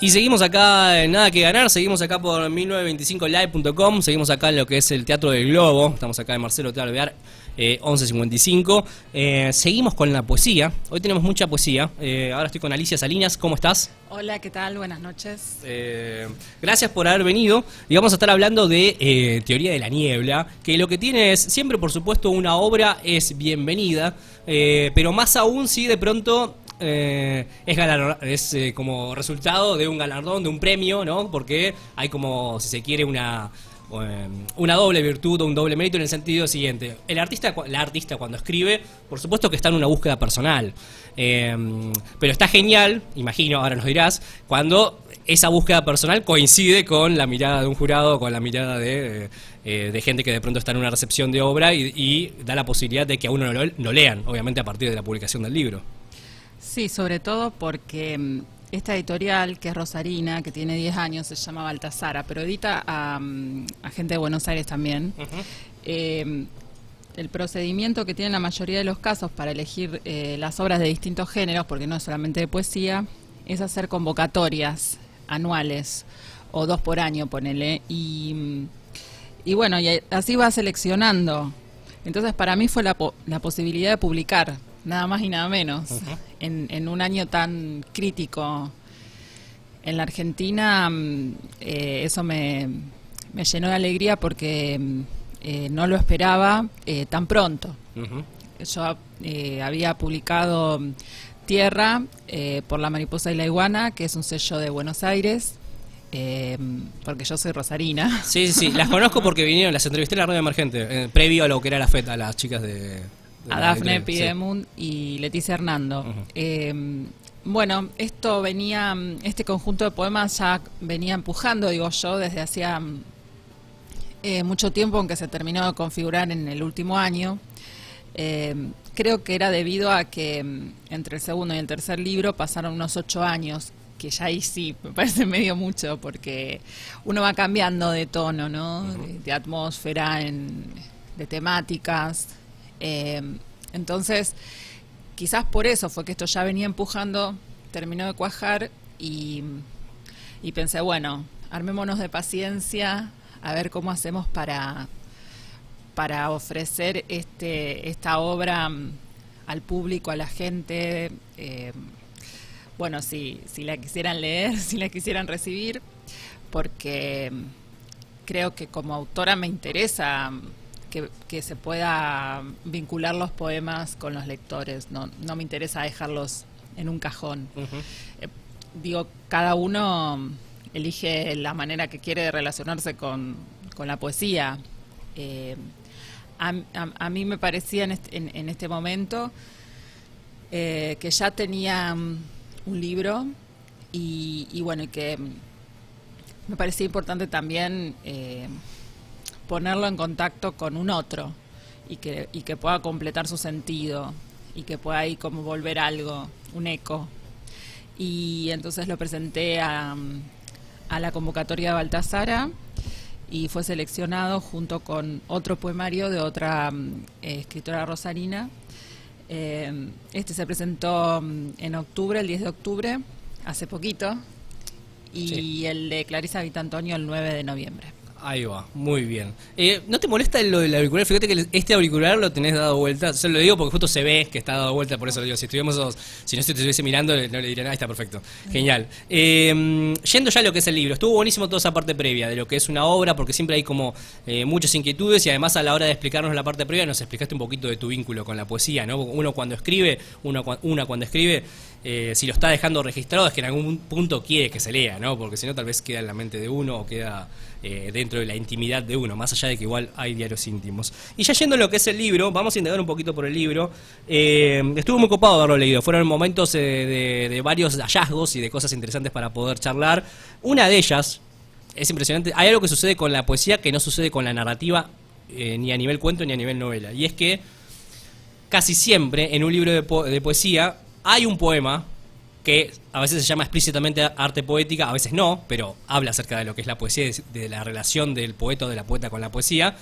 Y seguimos acá en Nada que Ganar, seguimos acá por 1925live.com, seguimos acá en lo que es el Teatro del Globo, estamos acá en Marcelo Te Alvear, 1155. Seguimos con la poesía, hoy tenemos mucha poesía, ahora estoy con Alicia Salinas, ¿cómo estás? Hola, ¿qué tal? Buenas noches. Gracias por haber venido y vamos a estar hablando de Teoría de la Niebla, que lo que tiene es, siempre por supuesto una obra es bienvenida, pero más aún si de pronto... es como resultado de un galardón, de un premio, ¿no? Porque hay como, si se quiere, una doble virtud o un doble mérito en el sentido siguiente. La artista cuando escribe, por supuesto que está en una búsqueda personal. Pero está genial, imagino, ahora nos dirás, cuando esa búsqueda personal coincide con la mirada de un jurado, con la mirada de gente que de pronto está en una recepción de obra y da la posibilidad de que a uno lo lean, obviamente a partir de la publicación del libro. Sí, sobre todo porque esta editorial, que es rosarina, que tiene 10 años, se llama Baltasara, pero edita a gente de Buenos Aires también. El procedimiento que tienen la mayoría de los casos para elegir las obras de distintos géneros, porque no es solamente de poesía, es hacer convocatorias anuales, o 2 por año, ponele, y bueno, y así va seleccionando. Entonces para mí fue la posibilidad de publicar, nada más y nada menos, en un año tan crítico en la Argentina. Eso me llenó de alegría porque no lo esperaba tan pronto. Yo había publicado Tierra por La Mariposa y la Iguana, que es un sello de Buenos Aires, porque yo soy rosarina. Sí, las conozco porque vinieron, las entrevisté en la radio Emergente, previo a lo que era la FETA, las chicas de a Dafne Pidemund y Leticia Hernando. Bueno, este conjunto de poemas ya venía empujando, digo yo, desde hacía mucho tiempo, aunque se terminó de configurar en el último año. Creo que era debido a que entre el segundo y el tercer libro pasaron unos 8 años, que ya ahí sí, me parece medio mucho, porque uno va cambiando de tono, ¿no? De atmósfera, de temáticas. Entonces, quizás por eso fue que esto ya venía empujando, terminó de cuajar y pensé, bueno, armémonos de paciencia, a ver cómo hacemos para ofrecer esta obra al público, a la gente, bueno, si la quisieran leer, si la quisieran recibir, porque creo que como autora me interesa que se pueda vincular los poemas con los lectores. No me interesa dejarlos en un cajón. Digo, cada uno elige la manera que quiere de relacionarse con la poesía. A mí me parecía en este momento que ya tenía un libro y bueno, y que me parecía importante también ponerlo en contacto con un otro y que pueda completar su sentido y que pueda ahí como volver algo, un eco. Y entonces lo presenté a la convocatoria de Baltasara y fue seleccionado junto con otro poemario de otra escritora rosarina. Se presentó en octubre, el 10 de octubre, hace poquito, y sí, el de Clarisa Vitantonio el 9 de noviembre. Ahí va, muy bien. ¿No te molesta lo del auricular? Fíjate que este auricular lo tenés dado vuelta. Se lo digo porque justo se ve que está dado vuelta, por eso lo digo. Si no se estuviese mirando, no le diría nada, está perfecto. Genial. Yendo ya a lo que es el libro, estuvo buenísimo toda esa parte previa de lo que es una obra, porque siempre hay como muchas inquietudes y además a la hora de explicarnos la parte previa nos explicaste un poquito de tu vínculo con la poesía, ¿no? Uno cuando escribe, cuando escribe, si lo está dejando registrado es que en algún punto quiere que se lea, ¿no? Porque si no tal vez queda en la mente de uno o queda dentro de la intimidad de uno, más allá de que igual hay diarios íntimos. Y ya yendo a lo que es el libro, vamos a indagar un poquito por el libro. Estuvo muy copado haberlo leído, fueron momentos de varios hallazgos y de cosas interesantes para poder charlar. Una de ellas es impresionante, hay algo que sucede con la poesía que no sucede con la narrativa, ni a nivel cuento ni a nivel novela, y es que casi siempre en un libro de poesía hay un poema que a veces se llama explícitamente arte poética, a veces no, pero habla acerca de lo que es la poesía, de la relación del poeta o de la poeta con la poesía,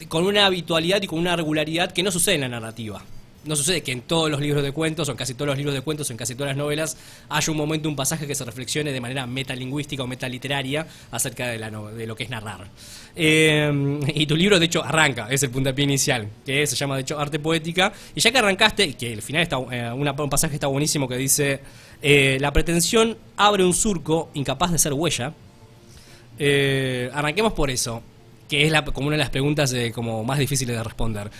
con una habitualidad y con una regularidad que no sucede en la narrativa. no sucede que en todos los libros de cuentos, o en casi todos los libros de cuentos, o en casi todas las novelas, haya un momento, un pasaje que se reflexione de manera metalingüística o metaliteraria acerca de lo que es narrar. Y tu libro, de hecho, arranca, es el puntapié inicial, que se llama, de hecho, Arte Poética. Y ya que arrancaste, y que al final está un pasaje está buenísimo que dice: la pretensión abre un surco incapaz de ser huella. Arranquemos por eso, que es como una de las preguntas como más difíciles de responder.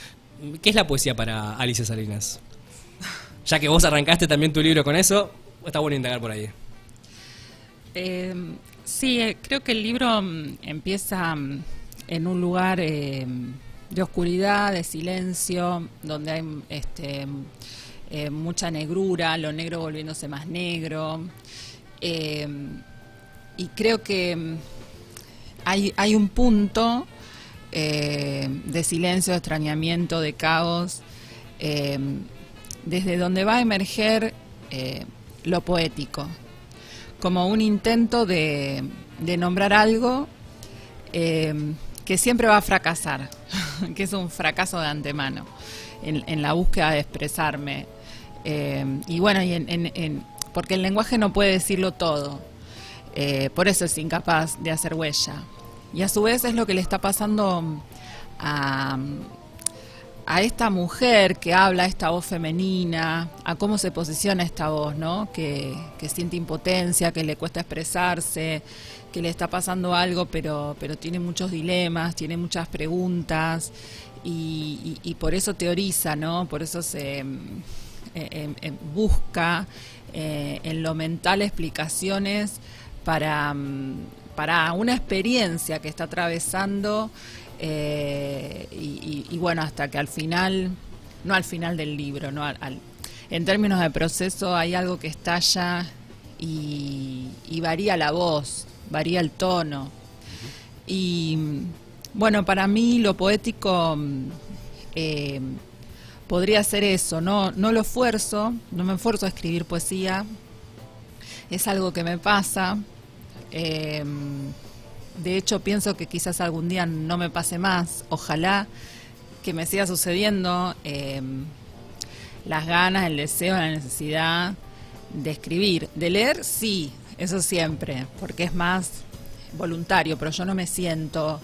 ¿Qué es la poesía para Alicia Salinas? Ya que vos arrancaste también tu libro con eso, está bueno indagar por ahí. Sí, creo que el libro empieza en un lugar de oscuridad, de silencio, donde hay mucha negrura, lo negro volviéndose más negro. Y creo que hay un punto de silencio, de extrañamiento, de caos, desde donde va a emerger lo poético, como un intento de nombrar algo que siempre va a fracasar, que es un fracaso de antemano en la búsqueda de expresarme. Y bueno, porque el lenguaje no puede decirlo todo, por eso es incapaz de hacer huella. Y a su vez es lo que le está pasando a esta mujer que habla, esta voz femenina, a cómo se posiciona esta voz, ¿no? Que siente impotencia, que le cuesta expresarse, que le está pasando algo, pero tiene muchos dilemas, tiene muchas preguntas y por eso teoriza, ¿no? Por eso se busca en lo mental explicaciones para una experiencia que está atravesando y bueno, hasta que al final, no al final del libro, no en términos de proceso hay algo que estalla y varía la voz, varía el tono. Y bueno, para mí lo poético podría ser eso, no lo esfuerzo, no me esfuerzo a escribir poesía, es algo que me pasa. De hecho, pienso que quizás algún día no me pase más. Ojalá que me siga sucediendo las ganas, el deseo, la necesidad de escribir. De leer, sí, eso siempre, porque es más voluntario, pero yo no me siento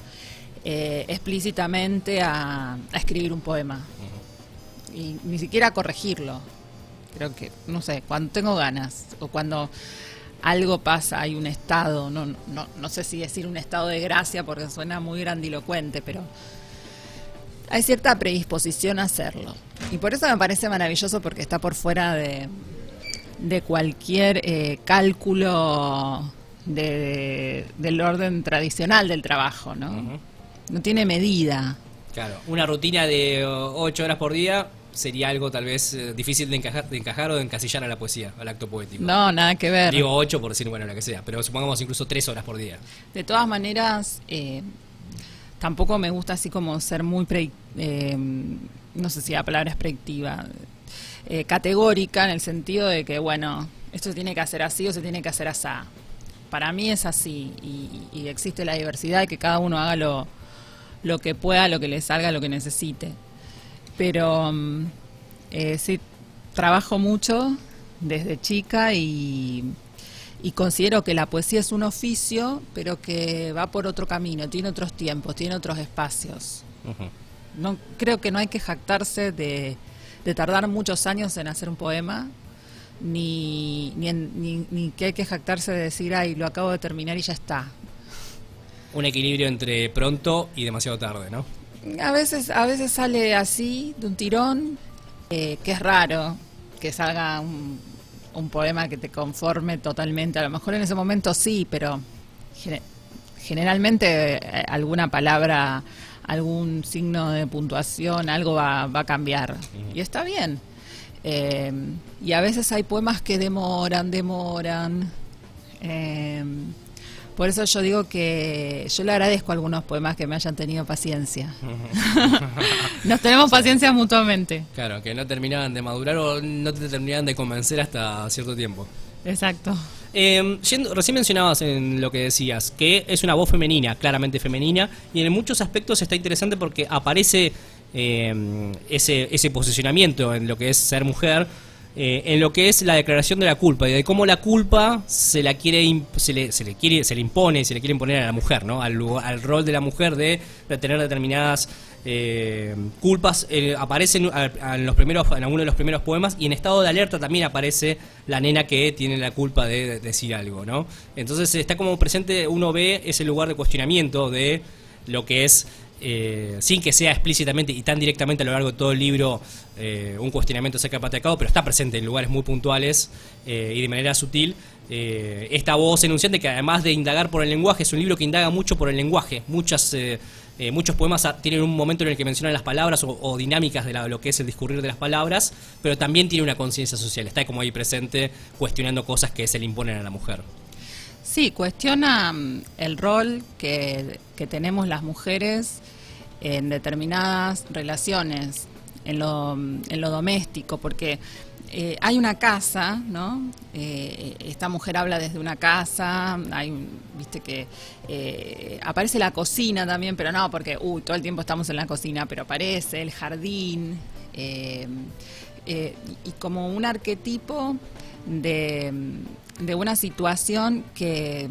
explícitamente a escribir un poema. Y ni siquiera a corregirlo. Creo que, no sé, cuando tengo ganas o cuando algo pasa, hay un estado, no sé si decir un estado de gracia porque suena muy grandilocuente, pero hay cierta predisposición a hacerlo. Y por eso me parece maravilloso, porque está por fuera de cualquier cálculo del orden tradicional del trabajo, ¿no? Uh-huh. No tiene medida. Claro, una rutina de 8 horas por día sería algo tal vez difícil de encajar o de encasillar a la poesía, al acto poético. No, nada que ver. Digo 8 por decir, bueno, la que sea, pero supongamos incluso 3 horas por día. De todas maneras, tampoco me gusta así como ser muy, no sé si la palabra es predictiva, categórica, en el sentido de que, bueno, esto se tiene que hacer así o se tiene que hacer asá. Para mí es así, y existe la diversidad, y que cada uno haga lo que pueda, lo que le salga, lo que necesite. Pero sí, trabajo mucho desde chica y considero que la poesía es un oficio, pero que va por otro camino, tiene otros tiempos, tiene otros espacios. Uh-huh. No, creo que no hay que jactarse de tardar muchos años en hacer un poema, ni que hay que jactarse de decir, ay, lo acabo de terminar y ya está. Un equilibrio entre pronto y demasiado tarde, ¿no? A veces sale así, de un tirón, que es raro que salga un poema que te conforme totalmente. A lo mejor en ese momento sí, pero generalmente alguna palabra, algún signo de puntuación, algo va a cambiar. Uh-huh. Y está bien. Y a veces hay poemas que demoran. Por eso yo digo que yo le agradezco a algunos poemas que me hayan tenido paciencia. Nos tenemos paciencia mutuamente. Claro, que no terminaban de madurar o no te terminaban de convencer hasta cierto tiempo. Exacto. Recién mencionabas en lo que decías que es una voz femenina, claramente femenina, y en muchos aspectos está interesante porque aparece ese posicionamiento en lo que es ser mujer, en lo que es la declaración de la culpa y de cómo la culpa se le impone, se le quiere imponer a la mujer, ¿no? Al rol de la mujer de tener determinadas culpas. Aparecen en algunos de los primeros poemas, y en Estado de Alerta también aparece la nena que tiene la culpa de decir algo, ¿no? Entonces está como presente, uno ve ese lugar de cuestionamiento de lo que es, sin que sea explícitamente y tan directamente a lo largo de todo el libro, un cuestionamiento acerca del patriarcado, pero está presente en lugares muy puntuales y de manera sutil. Esta voz enunciante, que además de indagar por el lenguaje, es un libro que indaga mucho por el lenguaje. Muchos poemas tienen un momento en el que mencionan las palabras o dinámicas de lo que es el discurrir de las palabras, pero también tiene una conciencia social. Está como ahí presente, cuestionando cosas que se le imponen a la mujer. Sí, cuestiona el rol que tenemos las mujeres en determinadas relaciones, en lo doméstico, porque hay una casa, ¿no? Esta mujer habla desde una casa, viste que aparece la cocina también, pero no, porque todo el tiempo estamos en la cocina, pero aparece el jardín, y como un arquetipo de una situación que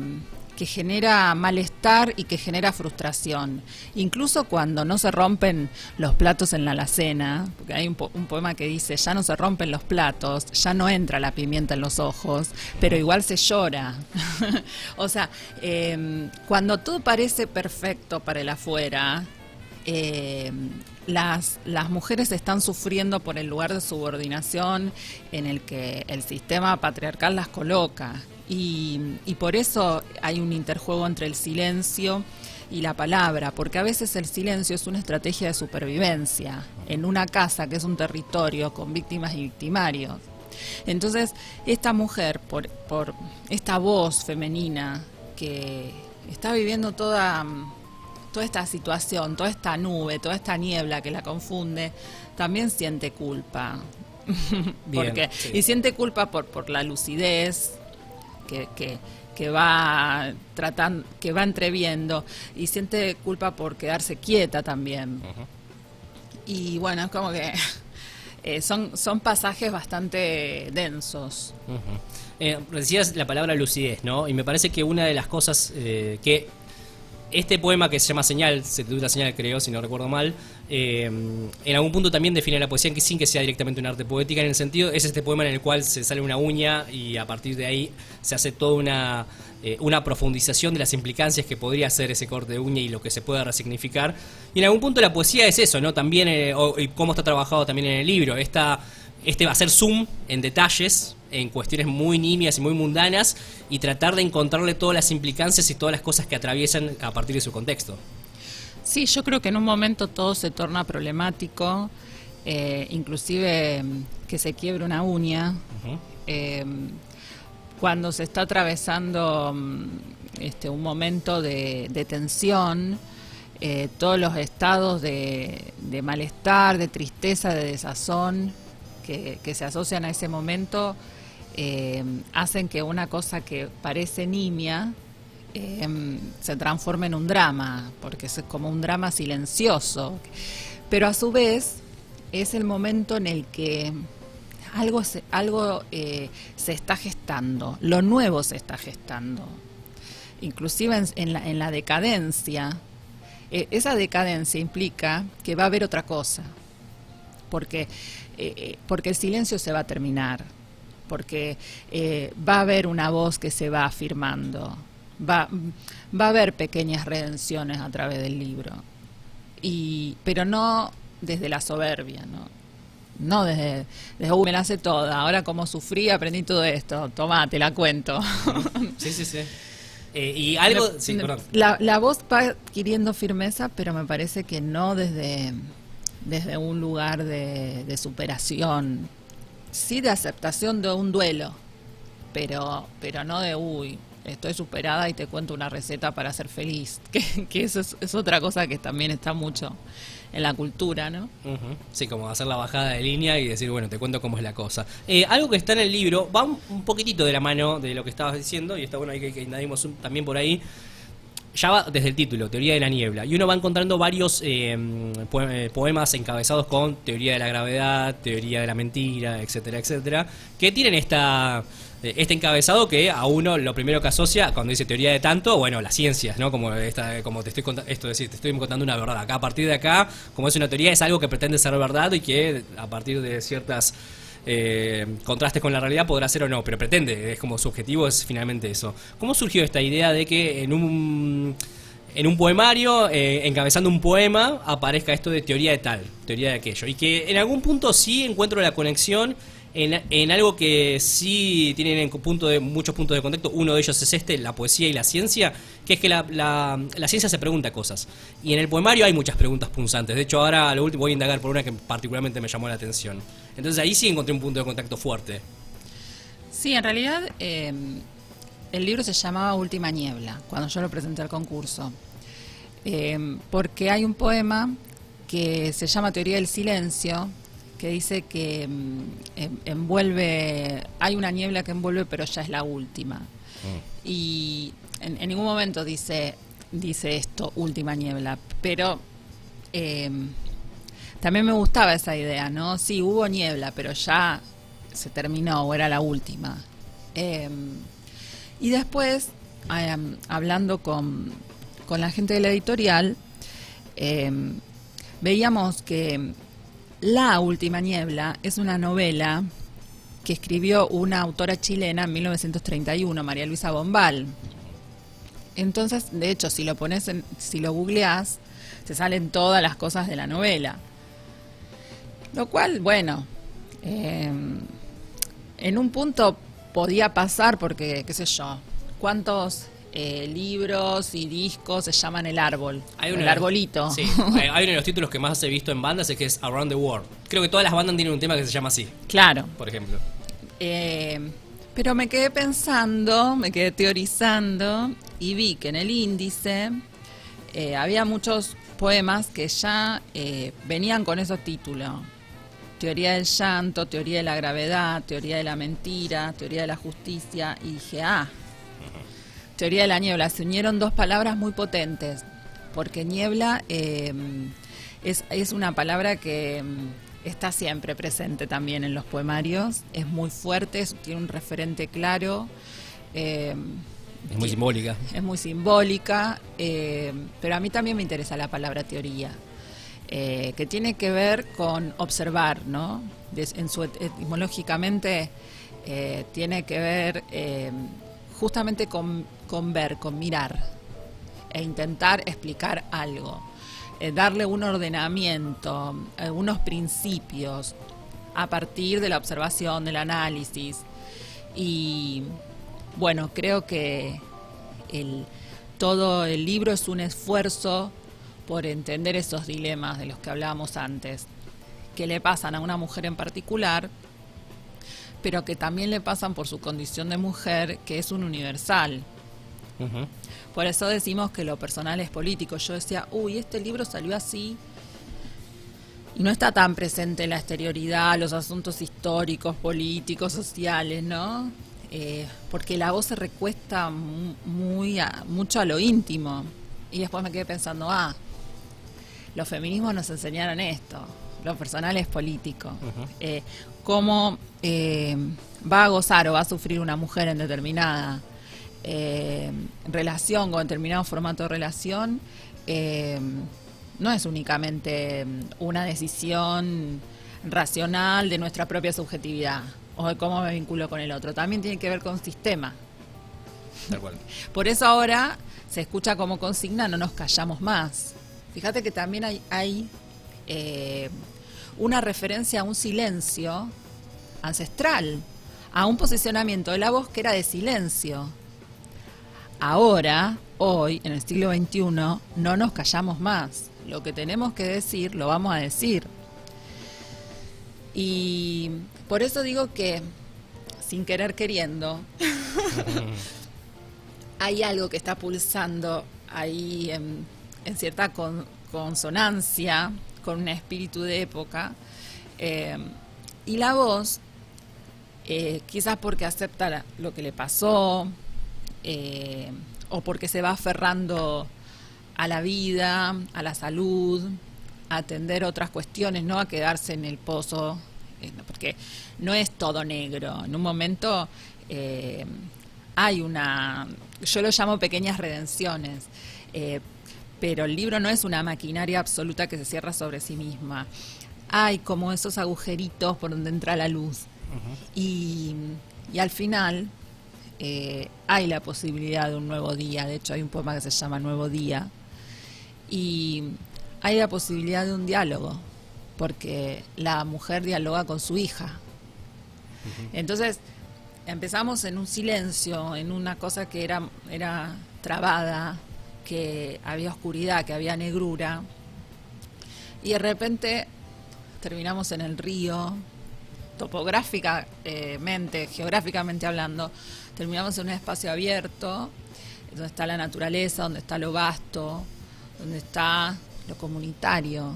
genera malestar y que genera frustración. Incluso cuando no se rompen los platos en la alacena, porque hay un poema que dice: ya no se rompen los platos, ya no entra la pimienta en los ojos, pero igual se llora. O sea, cuando todo parece perfecto para el afuera, las mujeres están sufriendo por el lugar de subordinación en el que el sistema patriarcal las coloca, y por eso hay un interjuego entre el silencio y la palabra, porque a veces el silencio es una estrategia de supervivencia en una casa que es un territorio con víctimas y victimarios. Entonces esta mujer, por esta voz femenina que está viviendo toda esta situación, toda esta nube, toda esta niebla que la confunde, también siente culpa. Bien, sí. Y siente culpa por la lucidez que va tratando, que va entreviendo, y siente culpa por quedarse quieta también. Uh-huh. Y bueno, es como que son pasajes bastante densos. Uh-huh. Decías la palabra lucidez, ¿no? Y me parece que una de las cosas que este poema, que se llama Señal, se titula Señal, creo, si no recuerdo mal, en algún punto también define la poesía sin que sea directamente un arte poética, en el sentido, es este poema en el cual se sale una uña y a partir de ahí se hace toda una profundización de las implicancias que podría ser ese corte de uña y lo que se pueda resignificar. Y en algún punto la poesía es eso, ¿no? También, y cómo está trabajado también en el libro. Este va a ser zoom en detalles, en cuestiones muy nimias y muy mundanas, y tratar de encontrarle todas las implicancias y todas las cosas que atraviesan a partir de su contexto. Sí, yo creo que en un momento todo se torna problemático, inclusive que se quiebre una uña. Uh-huh. Cuando se está atravesando un momento de tensión, todos los estados de malestar, de tristeza, de desazón que se asocian a ese momento, hacen que una cosa que parece nimia se transforme en un drama, porque es como un drama silencioso, pero a su vez es el momento en el que algo se está gestando, lo nuevo se está gestando, inclusive en la decadencia. Esa decadencia implica que va a haber otra cosa, porque el silencio se va a terminar, porque va a haber una voz que se va afirmando, va a haber pequeñas redenciones a través del libro, pero no desde la soberbia, no desde me la sé toda, ahora como sufrí aprendí todo esto, tomá, te la cuento. Sí. Y algo... Sí, perdón. La voz va adquiriendo firmeza, pero me parece que no desde un lugar de superación, sí de aceptación de un duelo, pero no de estoy superada y te cuento una receta para ser feliz, que eso es otra cosa que también está mucho en la cultura, ¿no? Uh-huh. Sí, como hacer la bajada de línea y decir, bueno, te cuento cómo es la cosa. Algo que está en el libro va un poquitito de la mano de lo que estabas diciendo, y está bueno ahí que nadimos también por ahí. ya va desde el título, Teoría de la Niebla, y uno va encontrando varios poemas encabezados con teoría de la gravedad, teoría de la mentira, etcétera, etcétera, que tienen este encabezado que a uno lo primero que asocia cuando dice teoría de tanto, bueno, las ciencias, ¿no? Como como te estoy contando, esto es decir, te estoy contando una verdad. Acá, a partir de acá, como es una teoría, es algo que pretende ser verdad y que a partir de ciertas contrastes con la realidad podrá ser o no, pero pretende, es como su objetivo es finalmente eso. ¿Cómo surgió esta idea de que en un poemario, encabezando un poema, aparezca esto de teoría de tal, teoría de aquello? Y que en algún punto sí encuentro la conexión en algo que sí tienen muchos puntos de contacto. Uno de ellos es la poesía y la ciencia, que es que la ciencia se pregunta cosas. Y en el poemario hay muchas preguntas punzantes. De hecho, ahora a lo último voy a indagar por una que particularmente me llamó la atención. Entonces ahí sí encontré un punto de contacto fuerte. Sí, en realidad el libro se llamaba Última Niebla, cuando yo lo presenté al concurso. Porque hay un poema que se llama Teoría del Silencio, que dice que hay una niebla que envuelve, pero ya es la última. Y en ningún momento dice esto, última niebla, pero también me gustaba esa idea, ¿no? Sí, hubo niebla, pero ya se terminó, o era la última. Y después, hablando con la gente de la editorial, veíamos que La Última Niebla es una novela que escribió una autora chilena en 1931, María Luisa Bombal. Entonces, de hecho, si lo googleás, te salen todas las cosas de la novela. Lo cual, bueno, en un punto podía pasar porque, qué sé yo, ¿cuántos libros y discos se llaman El Árbol? El Arbolito. Sí, hay uno de los títulos que más he visto en bandas es que es Around the World. Creo que todas las bandas tienen un tema que se llama así. Claro. Por ejemplo. Pero me quedé pensando, me quedé teorizando y vi que en el índice había muchos poemas que ya venían con esos títulos. Teoría del llanto, teoría de la gravedad, teoría de la mentira, teoría de la justicia. Y dije, teoría de la niebla. Se unieron dos palabras muy potentes, porque niebla es una palabra que está siempre presente también en los poemarios. Es muy fuerte, tiene un referente claro. Es muy simbólica. Es muy simbólica, pero a mí también me interesa la palabra teoría, que tiene que ver con observar, ¿no? Etimológicamente tiene que ver justamente con ver, con mirar, e intentar explicar algo, darle un ordenamiento, unos principios a partir de la observación, del análisis. Y bueno, creo que todo el libro es un esfuerzo por entender esos dilemas de los que hablábamos antes, que le pasan a una mujer en particular, pero que también le pasan por su condición de mujer, que es un universal. Uh-huh. Por eso decimos que lo personal es político. Yo decía, este libro salió así, y no está tan presente en la exterioridad, los asuntos históricos, políticos, sociales, ¿no? Porque la voz se recuesta mucho a lo íntimo. Y después me quedé pensando, los feminismos nos enseñaron esto, lo personal es político. Uh-huh. Cómo va a gozar o va a sufrir una mujer en determinada relación, con determinado formato de relación, no es únicamente una decisión racional de nuestra propia subjetividad o de cómo me vinculo con el otro, también tiene que ver con sistema. Tal cual. Por eso ahora se escucha como consigna, no nos callamos más. Fíjate que también hay una referencia a un silencio ancestral, a un posicionamiento de la voz que era de silencio. Ahora, hoy, en el siglo XXI, no nos callamos más. Lo que tenemos que decir, lo vamos a decir. Y por eso digo que, sin querer queriendo, hay algo que está pulsando ahí en cierta consonancia con un espíritu de época. Y la voz, quizás porque acepta lo que le pasó, o porque se va aferrando a la vida, a la salud, a atender otras cuestiones, no a quedarse en el pozo, porque no es todo negro. En un momento hay yo lo llamo pequeñas redenciones, pero el libro no es una maquinaria absoluta que se cierra sobre sí misma. Hay como esos agujeritos por donde entra la luz. Y al final hay la posibilidad de un nuevo día. De hecho, hay un poema que se llama Nuevo Día. Y hay la posibilidad de un diálogo, porque la mujer dialoga con su hija. Entonces, empezamos en un silencio, en una cosa que era trabada, que había oscuridad, que había negrura, y de repente terminamos en el río, topográficamente, geográficamente hablando, terminamos en un espacio abierto, donde está la naturaleza, donde está lo vasto, donde está lo comunitario,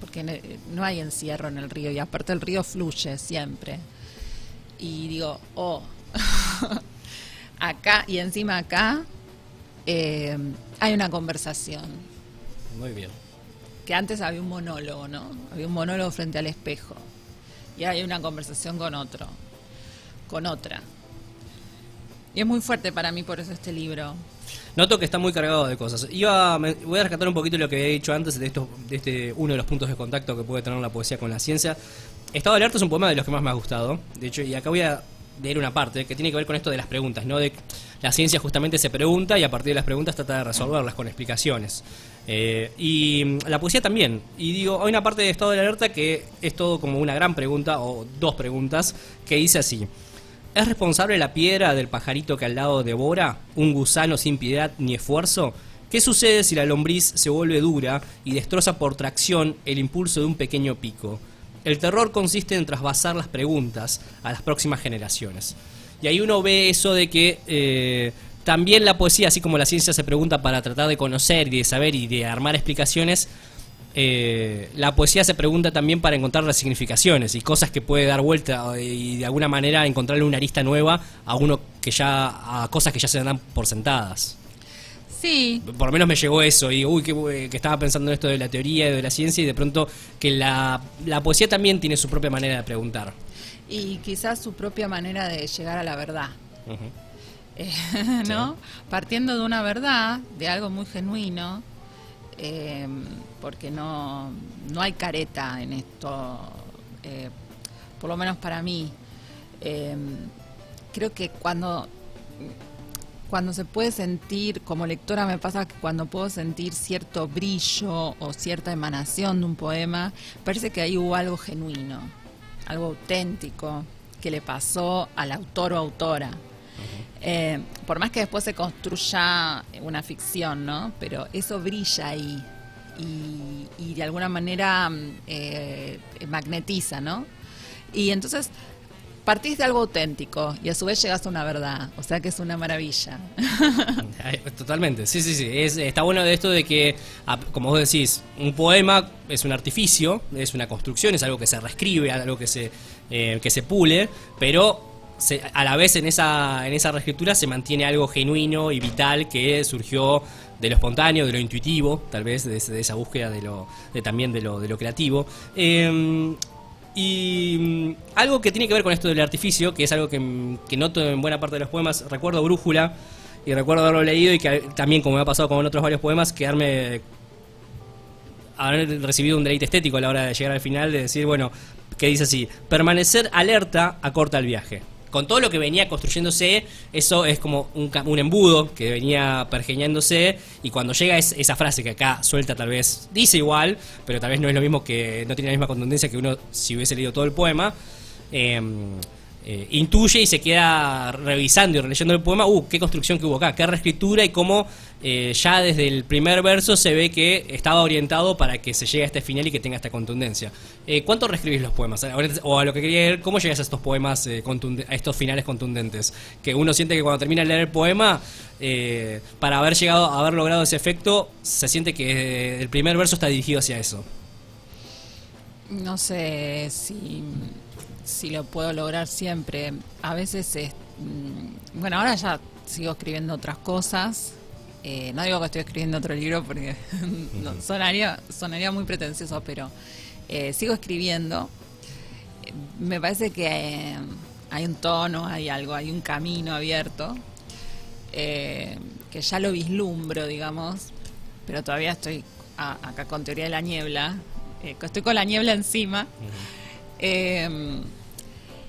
porque no hay encierro en el río, y aparte el río fluye siempre. Y digo, acá, y encima acá, hay una conversación. Muy bien. Que antes había un monólogo, ¿no? Había un monólogo frente al espejo. Y ahora hay una conversación con otro, con otra. Y es muy fuerte para mí, por eso este libro. Noto que está muy cargado de cosas. Voy a rescatar un poquito lo que había dicho antes de uno de los puntos de contacto que puede tener la poesía con la ciencia. Estado de alerta es un poema de los que más me ha gustado. De hecho, y acá voy a leer una parte que tiene que ver con esto de las preguntas, ¿no? De la ciencia justamente se pregunta y a partir de las preguntas trata de resolverlas con explicaciones. Y la poesía también. Y digo, hay una parte de Estado de alerta que es todo como una gran pregunta o dos preguntas que dice así: ¿es responsable la piedra del pajarito que al lado devora, un gusano sin piedad ni esfuerzo? ¿Qué sucede si la lombriz se vuelve dura y destroza por tracción el impulso de un pequeño pico? El terror consiste en trasvasar las preguntas a las próximas generaciones. Y ahí uno ve eso de que también la poesía, así como la ciencia se pregunta para tratar de conocer y de saber y de armar explicaciones, la poesía se pregunta también para encontrar las significaciones y cosas que puede dar vuelta y de alguna manera encontrarle una arista nueva a cosas que ya se dan por sentadas. Sí. Por lo menos me llegó eso y que estaba pensando en esto de la teoría y de la ciencia y de pronto que la poesía también tiene su propia manera de preguntar. Y quizás su propia manera de llegar a la verdad. ¿No? Sí. Partiendo de una verdad, de algo muy genuino, porque no hay careta en esto, por lo menos para mí. Creo que cuando se puede sentir, como lectora me pasa que cuando puedo sentir cierto brillo o cierta emanación de un poema, parece que ahí hubo algo genuino, algo auténtico que le pasó al autor o autora. Por más que después se construya una ficción, ¿no? Pero eso brilla ahí y de alguna manera magnetiza, ¿no? Y entonces partís de algo auténtico y a su vez llegás a una verdad, o sea que es una maravilla. Totalmente, sí. Está bueno de esto de que, como vos decís, un poema es un artificio, es una construcción, es algo que se reescribe, algo que se pule, pero a la vez en esa reescritura se mantiene algo genuino y vital que surgió de lo espontáneo, de lo intuitivo, tal vez de esa búsqueda también de lo creativo. Y algo que tiene que ver con esto del artificio, que es algo que noto en buena parte de los poemas. Recuerdo Brújula y recuerdo haberlo leído y que también, como me ha pasado con otros varios poemas, haber recibido un deleite estético a la hora de llegar al final, de decir, bueno, que dice así: permanecer alerta acorta el viaje. Con todo lo que venía construyéndose, eso es como un embudo que venía pergeñándose, y cuando llega esa frase que acá suelta, tal vez dice igual, pero tal vez no es lo mismo, que no tiene la misma contundencia que uno si hubiese leído todo el poema, intuye y se queda revisando y releyendo el poema, qué construcción que hubo acá, qué reescritura, y cómo ya desde el primer verso se ve que estaba orientado para que se llegue a este final y que tenga esta contundencia. ¿Cuánto reescribís los poemas? O a lo que quería ver, ¿cómo llegas a estos poemas, a estos finales contundentes? Que uno siente que cuando termina de leer el poema, para haber logrado ese efecto, se siente que el primer verso está dirigido hacia eso. No sé si lo puedo lograr siempre. A veces bueno, ahora ya sigo escribiendo otras cosas. No digo que estoy escribiendo otro libro porque no, sonaría muy pretencioso, pero sigo escribiendo. Me parece que hay un tono, hay algo, hay un camino abierto, que ya lo vislumbro, digamos, pero todavía estoy acá con Teoría de la Niebla, estoy con la niebla encima.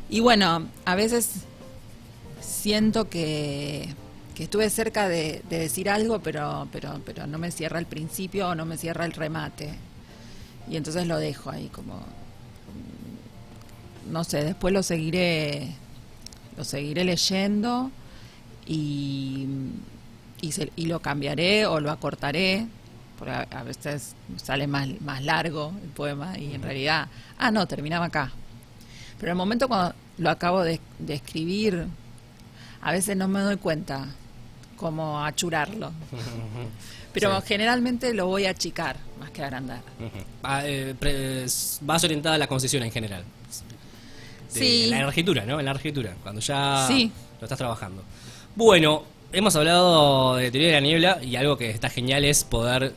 Y bueno, a veces siento que estuve cerca de decir algo, pero no me cierra el principio o no me cierra el remate. Y entonces lo dejo ahí como, no sé, después lo seguiré leyendo y lo cambiaré o lo acortaré, porque a veces sale más largo el poema y en realidad, no, terminaba acá. Pero el momento cuando lo acabo de escribir, a veces no me doy cuenta cómo achurarlo. Pero sí, generalmente lo voy a achicar más que agrandar. Vas orientada a la concisión en general. Sí. La arquitectura, ¿no? En la arquitectura, cuando ya sí, lo estás trabajando. Bueno, hemos hablado de Teoría de la Niebla y algo que está genial es poder